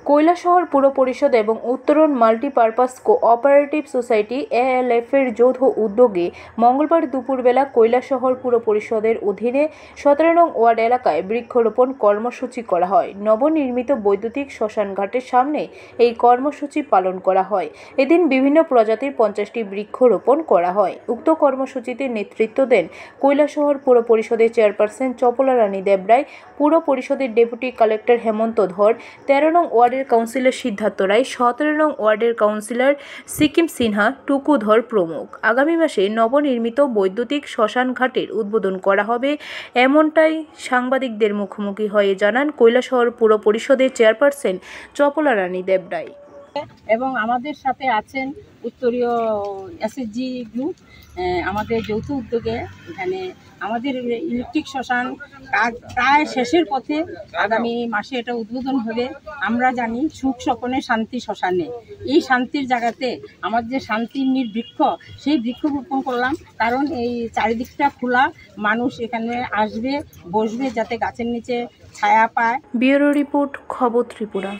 কৈলাসহর পুর পরিষদ এবং উত্তরণ মাল্টিপারপাস কোঅপারেটিভ সোসাইটি ALF এর যৌথ উদ্যোগে মঙ্গলবার দুপুরবেলা কৈলাসহর পুর পরিষদের অধীনে 17 নং ওয়ার্ড এলাকায় বৃক্ষরোপণ কর্মসূচি করা হয়। নবনির্মিত বৈদ্যুতিক শ্মশানঘাটের সামনে এই কর্মসূচি পালন করা হয়। এদিন বিভিন্ন প্রজাতির 50টি বৃক্ষরোপণ করা হয়। উক্ত কর্মসূচিতে নেতৃত্ব দেন কৈলাসহর পুর পরিষদের চেয়ারপারসন চপলা রানী দেবরায়, পুর পরিষদের ডেপুটি কালেক্টর হেমন্ত ধর, 13 নং ওয়ার্ডের কাউন্সিলর সিদ্ধার্থ রায়, 17 নং ওয়ার্ডের কাউন্সিলর সিকিম সিনহা, টুকু ধর প্রমুখ। আগামী মাসে নবনির্মিত বৈদ্যুতিক শ্মশানঘাটের উদ্বোধন করা হবে, এমনটাই সাংবাদিকদের মুখোমুখি হয়ে জানান কৈলাসহর পুর পরিষদের চেয়ারপারসন চপলা রানী দেবরায়। এবং আমাদের সাথে আছেন উত্তরীয় SHG গ্রুপ। আমাদের যৌথ উদ্যোগে এখানে আমাদের ইলেকট্রিক শ্মশান কাজ প্রায় শেষের পথে। আগামী মাসে এটা উদ্বোধন হবে। আমরা জানি সুখ স্বপনে শান্তি শ্মশানে। এই শান্তির জায়গাতে আমাদের যে শান্তির নির্বৃক্ষ, সেই বৃক্ষ রোপণ করলাম, কারণ এই চারিদিকটা খোলা, মানুষ এখানে আসবে বসবে যাতে গাছের নিচে ছায়া পায়। ব্যুরো রিপোর্ট, খবর ত্রিপুরা।